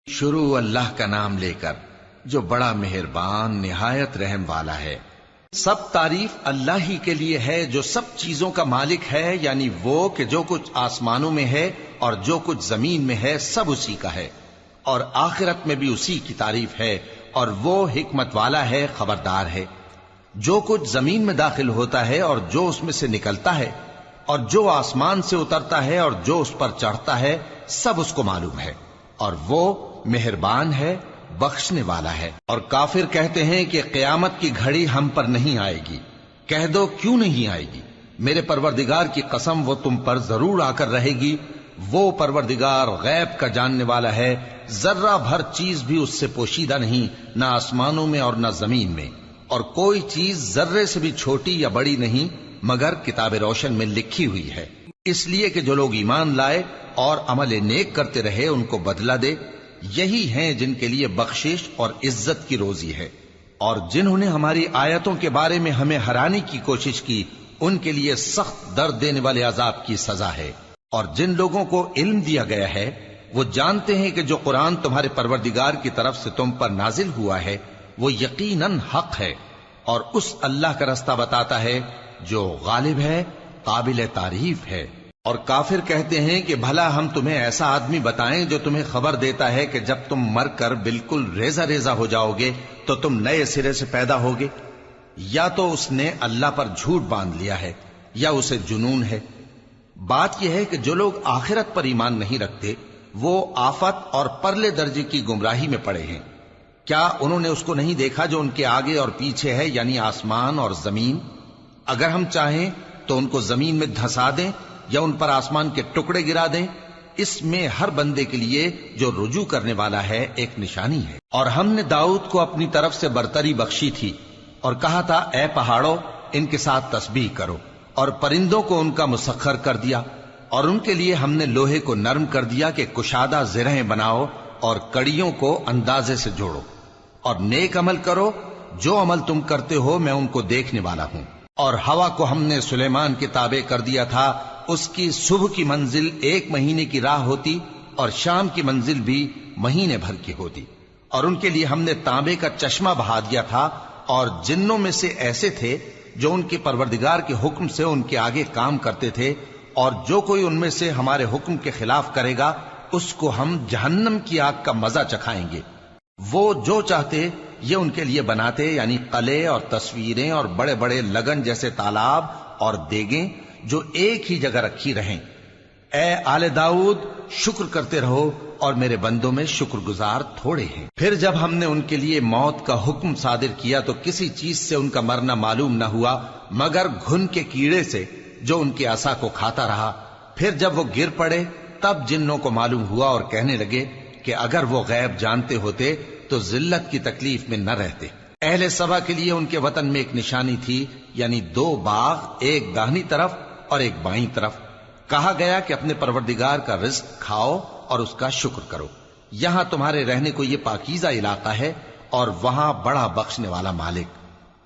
شروع اللہ کا نام لے کر جو بڑا مہربان نہایت رحم والا ہے۔ سب تعریف اللہ ہی کے لیے ہے جو سب چیزوں کا مالک ہے، یعنی وہ کہ جو کچھ آسمانوں میں ہے اور جو کچھ زمین میں ہے سب اسی کا ہے، اور آخرت میں بھی اسی کی تعریف ہے، اور وہ حکمت والا ہے، خبردار ہے۔ جو کچھ زمین میں داخل ہوتا ہے اور جو اس میں سے نکلتا ہے، اور جو آسمان سے اترتا ہے اور جو اس پر چڑھتا ہے، سب اس کو معلوم ہے، اور وہ مہربان ہے، بخشنے والا ہے۔ اور کافر کہتے ہیں کہ قیامت کی گھڑی ہم پر نہیں آئے گی۔ کہہ دو کیوں نہیں آئے گی؟ میرے پروردگار کی قسم وہ تم پر ضرور آ کر رہے گی۔ وہ پروردگار غیب کا جاننے والا ہے، ذرہ بھر چیز بھی اس سے پوشیدہ نہیں، نہ آسمانوں میں اور نہ زمین میں، اور کوئی چیز ذرے سے بھی چھوٹی یا بڑی نہیں مگر کتاب روشن میں لکھی ہوئی ہے، اس لیے کہ جو لوگ ایمان لائے اور عمل نیک کرتے رہے ان کو بدلہ دے۔ یہی ہیں جن کے لیے بخشش اور عزت کی روزی ہے، اور جنہوں نے ہماری آیتوں کے بارے میں ہمیں ہرانے کی کوشش کی ان کے لیے سخت درد دینے والے عذاب کی سزا ہے۔ اور جن لوگوں کو علم دیا گیا ہے وہ جانتے ہیں کہ جو قرآن تمہارے پروردگار کی طرف سے تم پر نازل ہوا ہے وہ یقیناً حق ہے، اور اس اللہ کا رستہ بتاتا ہے جو غالب ہے، قابل تعریف ہے۔ اور کافر کہتے ہیں کہ بھلا ہم تمہیں ایسا آدمی بتائیں جو تمہیں خبر دیتا ہے کہ جب تم مر کر بالکل ریزہ ریزہ ہو جاؤ گے تو تم نئے سرے سے پیدا ہوگے؟ یا تو اس نے اللہ پر جھوٹ باندھ لیا ہے یا اسے جنون ہے۔ بات یہ ہے کہ جو لوگ آخرت پر ایمان نہیں رکھتے وہ آفت اور پرلے درجے کی گمراہی میں پڑے ہیں۔ کیا انہوں نے اس کو نہیں دیکھا جو ان کے آگے اور پیچھے ہے، یعنی آسمان اور زمین؟ اگر ہم چاہیں تو ان کو زمین میں دھسا دیں یا ان پر آسمان کے ٹکڑے گرا دیں، اس میں ہر بندے کے لیے جو رجوع کرنے والا ہے ایک نشانی ہے۔ اور ہم نے داؤد کو اپنی طرف سے برتری بخشی تھی اور کہا تھا اے پہاڑوں ان کے ساتھ تسبیح کرو، اور پرندوں کو ان کا مسخر کر دیا، اور ان کے لیے ہم نے لوہے کو نرم کر دیا کہ کشادہ زرہیں بناؤ اور کڑیوں کو اندازے سے جوڑو، اور نیک عمل کرو، جو عمل تم کرتے ہو میں ان کو دیکھنے والا ہوں۔ اور ہوا کو ہم نے سلیمان کے تابع کر دیا تھا، اس کی صبح کی منزل 1 مہینے کی راہ ہوتی اور شام کی منزل بھی مہینے بھر کی ہوتی۔ اور ان کے لیے ہم نے تانبے کا چشمہ بہا دیا تھا، اور جنوں میں سے ایسے تھے جو ان کے پروردگار کے حکم سے ان کے آگے کام کرتے تھے، اور جو کوئی ان میں سے ہمارے حکم کے خلاف کرے گا اس کو ہم جہنم کی آگ کا مزہ چکھائیں گے۔ وہ جو چاہتے یہ ان کے لیے بناتے، یعنی قلعے اور تصویریں اور بڑے بڑے لگن جیسے تالاب اور دیگیں جو ایک ہی جگہ رکھی رہیں۔ اے آل داؤد شکر کرتے رہو، اور میرے بندوں میں شکر گزار تھوڑے ہیں۔ پھر جب ہم نے ان کے لیے موت کا حکم صادر کیا تو کسی چیز سے ان کا مرنا معلوم نہ ہوا مگر گھن کے کیڑے سے جو ان کے عصا کو کھاتا رہا۔ پھر جب وہ گر پڑے تب جنوں کو معلوم ہوا اور کہنے لگے کہ اگر وہ غیب جانتے ہوتے تو ذلت کی تکلیف میں نہ رہتے۔ اہل سبا کے لیے ان کے وطن میں ایک نشانی تھی، یعنی 2 باغ، ایک داہنی طرف اور ایک بائیں طرف۔ کہا گیا کہ اپنے پروردگار کا رزق کھاؤ اور اس کا شکر کرو، یہاں تمہارے رہنے کو یہ پاکیزہ علاقہ ہے اور وہاں بڑا بخشنے والا مالک۔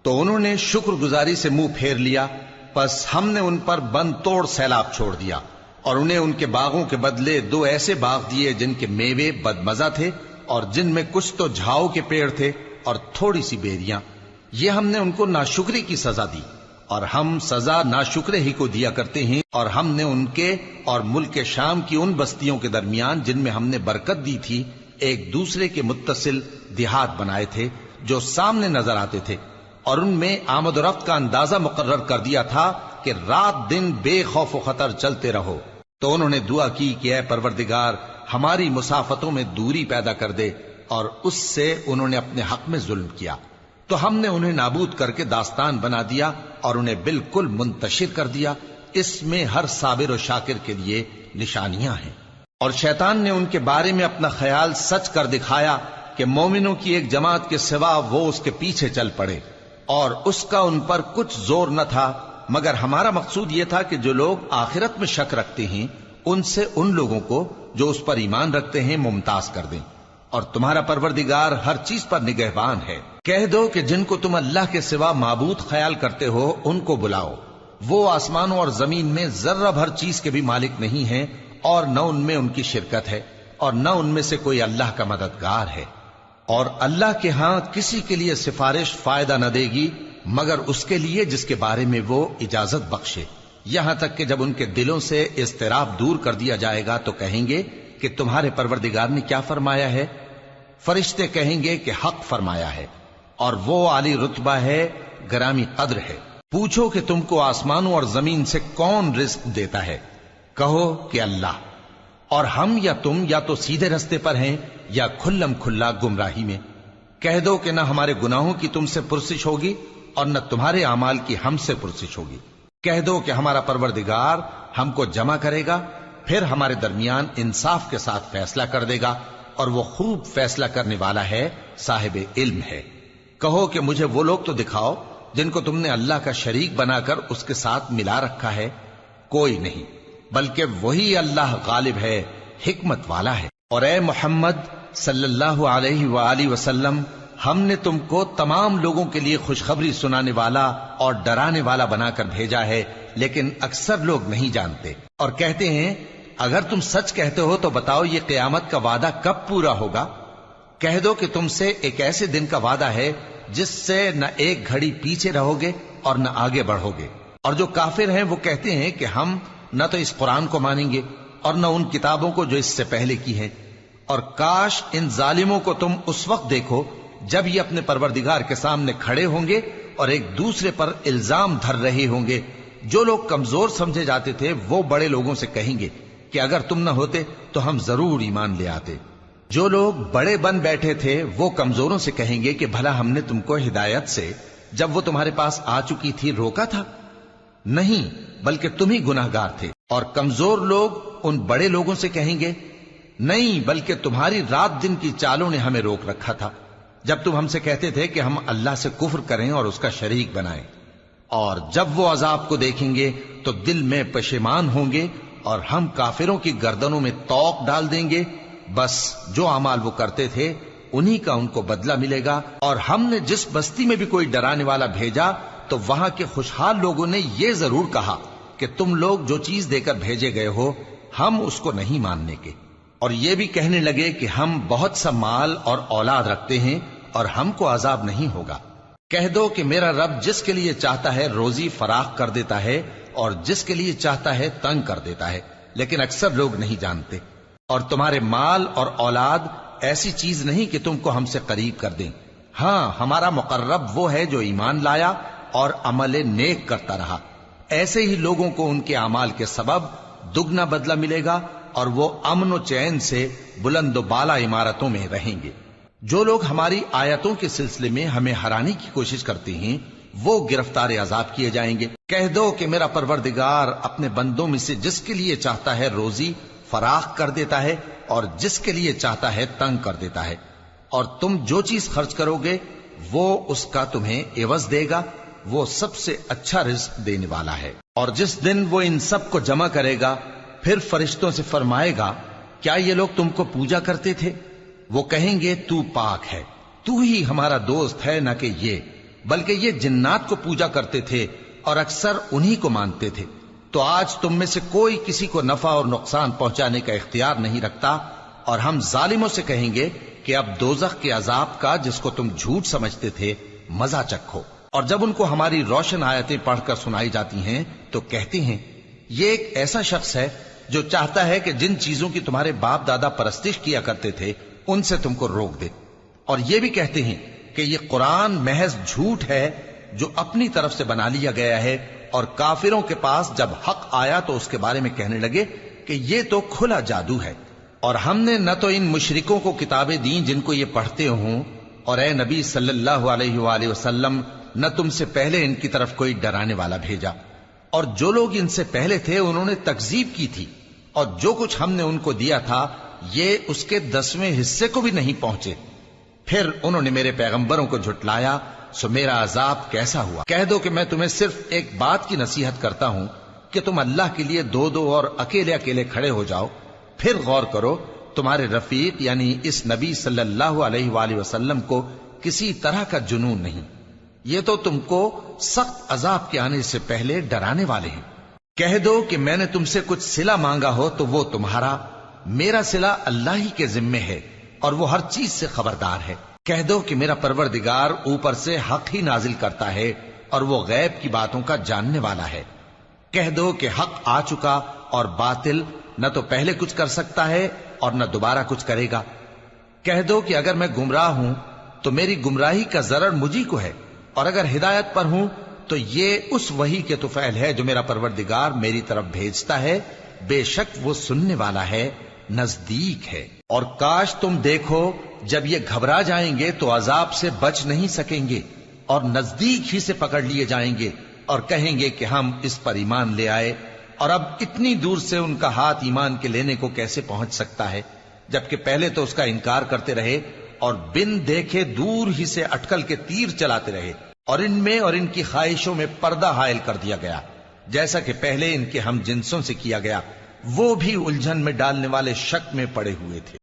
تو انہوں نے شکر گزاری سے منہ پھیر لیا، پس ہم نے ان پر بند توڑ سیلاب چھوڑ دیا، اور انہیں ان کے باغوں کے بدلے 2 ایسے باغ دیے جن کے میوے بدمزہ تھے اور جن میں کچھ تو جھاؤ کے پیڑ تھے اور تھوڑی سی بیریاں۔ یہ ہم نے ان کو ناشکری کی سزا دی، اور ہم سزا ناشکرے ہی کو دیا کرتے ہیں۔ اور ہم نے ان کے اور ملک شام کی ان بستیوں کے درمیان جن میں ہم نے برکت دی تھی ایک دوسرے کے متصل دیہات بنائے تھے جو سامنے نظر آتے تھے، اور ان میں آمد و رفت کا اندازہ مقرر کر دیا تھا کہ رات دن بے خوف و خطر چلتے رہو۔ تو انہوں نے دعا کی کہ اے پروردگار ہماری مسافتوں میں دوری پیدا کر دے، اور اس سے انہوں نے اپنے حق میں ظلم کیا، تو ہم نے انہیں نابود کر کے داستان بنا دیا اور انہیں بالکل منتشر کر دیا۔ اس میں ہر صابر و شاکر کے لیے نشانیاں ہیں۔ اور شیطان نے ان کے بارے میں اپنا خیال سچ کر دکھایا کہ مومنوں کی ایک جماعت کے سوا وہ اس کے پیچھے چل پڑے، اور اس کا ان پر کچھ زور نہ تھا، مگر ہمارا مقصود یہ تھا کہ جو لوگ آخرت میں شک رکھتے ہیں ان سے ان لوگوں کو جو اس پر ایمان رکھتے ہیں ممتاز کر دیں، اور تمہارا پروردگار ہر چیز پر نگہبان ہے۔ کہہ دو کہ جن کو تم اللہ کے سوا معبود خیال کرتے ہو ان کو بلاؤ، وہ آسمانوں اور زمین میں ذرہ بھر چیز کے بھی مالک نہیں ہیں اور نہ ان میں ان کی شرکت ہے، اور نہ ان میں سے کوئی اللہ کا مددگار ہے، اور اللہ کے ہاں کسی کے لیے سفارش فائدہ نہ دے گی مگر اس کے لیے جس کے بارے میں وہ اجازت بخشے، یہاں تک کہ جب ان کے دلوں سے اضطراب دور کر دیا جائے گا تو کہیں گے کہ تمہارے پروردگار نے کیا فرمایا ہے؟ فرشتے کہیں گے کہ حق فرمایا ہے، اور وہ عالی رتبہ ہے، گرامی قدر ہے۔ پوچھو کہ تم کو آسمانوں اور زمین سے کون رزق دیتا ہے؟ کہو کہ اللہ، اور ہم یا تم یا تو سیدھے رستے پر ہیں یا کھلم کھلا گمراہی میں۔ کہہ دو کہ نہ ہمارے گناہوں کی تم سے پرسش ہوگی اور نہ تمہارے اعمال کی ہم سے پرسش ہوگی۔ کہہ دو کہ ہمارا پروردگار ہم کو جمع کرے گا، پھر ہمارے درمیان انصاف کے ساتھ فیصلہ کر دے گا، اور وہ خوب فیصلہ کرنے والا ہے، صاحب علم ہے۔ کہو کہ مجھے وہ لوگ تو دکھاؤ جن کو تم نے اللہ کا شریک بنا کر اس کے ساتھ ملا رکھا ہے۔ کوئی نہیں، بلکہ وہی اللہ غالب ہے، حکمت والا ہے۔ اور اے محمد صلی اللہ علیہ وآلہ وسلم، ہم نے تم کو تمام لوگوں کے لیے خوشخبری سنانے والا اور ڈرانے والا بنا کر بھیجا ہے، لیکن اکثر لوگ نہیں جانتے، اور کہتے ہیں اگر تم سچ کہتے ہو تو بتاؤ یہ قیامت کا وعدہ کب پورا ہوگا؟ کہہ دو کہ تم سے ایک ایسے دن کا وعدہ ہے جس سے نہ ایک گھڑی پیچھے رہو گے اور نہ آگے بڑھو گے۔ اور جو کافر ہیں وہ کہتے ہیں کہ ہم نہ تو اس قرآن کو مانیں گے اور نہ ان کتابوں کو جو اس سے پہلے کی ہیں، اور کاش ان ظالموں کو تم اس وقت دیکھو جب یہ اپنے پروردگار کے سامنے کھڑے ہوں گے اور ایک دوسرے پر الزام دھر رہے ہوں گے۔ جو لوگ کمزور سمجھے جاتے تھے وہ بڑے لوگوں سے کہیں گے کہ اگر تم نہ ہوتے تو ہم ضرور ایمان لے آتے۔ جو لوگ بڑے بن بیٹھے تھے وہ کمزوروں سے کہیں گے کہ بھلا ہم نے تم کو ہدایت سے جب وہ تمہارے پاس آ چکی تھی روکا تھا؟ نہیں، بلکہ تم ہی گناہگار تھے۔ اور کمزور لوگ ان بڑے لوگوں سے کہیں گے نہیں، بلکہ تمہاری رات دن کی چالوں نے ہمیں روک رکھا تھا جب تم ہم سے کہتے تھے کہ ہم اللہ سے کفر کریں اور اس کا شریک بنائیں۔ اور جب وہ عذاب کو دیکھیں گے تو دل میں پشیمان ہوں گے، اور ہم کافروں کی گردنوں میں طوق ڈال دیں گے، بس جو اعمال وہ کرتے تھے انہی کا ان کو بدلہ ملے گا۔ اور ہم نے جس بستی میں بھی کوئی ڈرانے والا بھیجا تو وہاں کے خوشحال لوگوں نے یہ ضرور کہا کہ تم لوگ جو چیز دے کر بھیجے گئے ہو ہم اس کو نہیں ماننے کے، اور یہ بھی کہنے لگے کہ ہم بہت سا مال اور اولاد رکھتے ہیں اور ہم کو عذاب نہیں ہوگا۔ کہہ دو کہ میرا رب جس کے لیے چاہتا ہے روزی فراخ کر دیتا ہے اور جس کے لیے چاہتا ہے تنگ کر دیتا ہے، لیکن اکثر لوگ نہیں جانتے۔ اور تمہارے مال اور اولاد ایسی چیز نہیں کہ تم کو ہم سے قریب کر دیں، ہاں ہمارا مقرب وہ ہے جو ایمان لایا اور عمل نیک کرتا رہا۔ ایسے ہی لوگوں کو ان کے اعمال کے سبب دگنا بدلہ ملے گا، اور وہ امن و چین سے بلند و بالا عمارتوں میں رہیں گے۔ جو لوگ ہماری آیتوں کے سلسلے میں ہمیں ہرانے کی کوشش کرتے ہیں وہ گرفتار عذاب کیے جائیں گے۔ کہہ دو کہ میرا پروردگار اپنے بندوں میں سے جس کے لیے چاہتا ہے روزی فراخ کر دیتا ہے اور جس کے لیے چاہتا ہے تنگ کر دیتا ہے، اور تم جو چیز خرچ کرو گے وہ اس کا تمہیں عوض دے گا، وہ سب سے اچھا رزق دینے والا ہے۔ اور جس دن وہ ان سب کو جمع کرے گا پھر فرشتوں سے فرمائے گا کیا یہ لوگ تم کو پوجا کرتے تھے؟ وہ کہیں گے تو پاک ہے، تو ہی ہمارا دوست ہے، نہ کہ یہ، بلکہ یہ جنات کو پوجا کرتے تھے اور اکثر انہی کو مانتے تھے۔ تو آج تم میں سے کوئی کسی کو نفع اور نقصان پہنچانے کا اختیار نہیں رکھتا، اور ہم ظالموں سے کہیں گے کہ اب دوزخ کے عذاب کا جس کو تم جھوٹ سمجھتے تھے مزہ چکھو۔ اور جب ان کو ہماری روشن آیتیں پڑھ کر سنائی جاتی ہیں تو کہتے ہیں یہ ایک ایسا شخص ہے جو چاہتا ہے کہ جن چیزوں کی تمہارے باپ دادا پرستش کیا کرتے تھے ان سے تم کو روک دے۔ اور یہ بھی کہتے ہیں کہ یہ قرآن محض جھوٹ ہے جو اپنی طرف سے بنا لیا گیا ہے، اور کافروں کے پاس جب حق آیا تو اس کے بارے میں کہنے لگے کہ یہ تو کھلا جادو ہے۔ اور ہم نے نہ تو ان مشرکوں کو کتابیں دیں جن کو یہ پڑھتے ہوں، اور اے نبی صلی اللہ علیہ وآلہ وسلم نہ تم سے پہلے ان کی طرف کوئی ڈرانے والا بھیجا، اور جو لوگ ان سے پہلے تھے انہوں نے تکذیب کی تھی، اور جو کچھ ہم نے ان کو دیا تھا یہ اس کے 10ویں حصے کو بھی نہیں پہنچے۔ پھر انہوں نے میرے پیغمبروں کو جھٹلایا، سو میرا عذاب کیسا ہوا۔ کہہ دو کہ میں تمہیں صرف ایک بات کی نصیحت کرتا ہوں کہ تم اللہ کے لیے دو دو اور اکیلے اکیلے کھڑے ہو جاؤ، پھر غور کرو تمہارے رفیق یعنی اس نبی صلی اللہ علیہ وآلہ وسلم کو کسی طرح کا جنون نہیں، یہ تو تم کو سخت عذاب کے آنے سے پہلے ڈرانے والے ہیں۔ کہہ دو کہ میں نے تم سے کچھ صلہ مانگا ہو تو وہ تمہارا، میرا صلہ اللہ ہی کے ذمے ہے اور وہ ہر چیز سے خبردار ہے۔ کہہ دو کہ میرا پروردگار اوپر سے حق ہی نازل کرتا ہے اور وہ غیب کی باتوں کا جاننے والا ہے۔ کہہ دو کہ حق آ چکا اور باطل نہ تو پہلے کچھ کر سکتا ہے اور نہ دوبارہ کچھ کرے گا۔ کہہ دو کہ اگر میں گمراہ ہوں تو میری گمراہی کا ضرر مجھی کو ہے، اور اگر ہدایت پر ہوں تو یہ اس وحی کے طفیل ہے جو میرا پروردگار میری طرف بھیجتا ہے، بے شک وہ سننے والا ہے، نزدیک ہے۔ اور کاش تم دیکھو جب یہ گھبرا جائیں گے تو عذاب سے بچ نہیں سکیں گے اور نزدیک ہی سے پکڑ لیے جائیں گے اور کہیں گے کہ ہم اس پر ایمان لے آئے، اور اب اتنی دور سے ان کا ہاتھ ایمان کے لینے کو کیسے پہنچ سکتا ہے، جبکہ پہلے تو اس کا انکار کرتے رہے اور بن دیکھے دور ہی سے اٹکل کے تیر چلاتے رہے، اور ان میں اور ان کی خواہشوں میں پردہ حائل کر دیا گیا، جیسا کہ پہلے ان کے ہم جنسوں سے کیا گیا، وہ بھی الجھن میں ڈالنے والے شک میں پڑے ہوئے تھے۔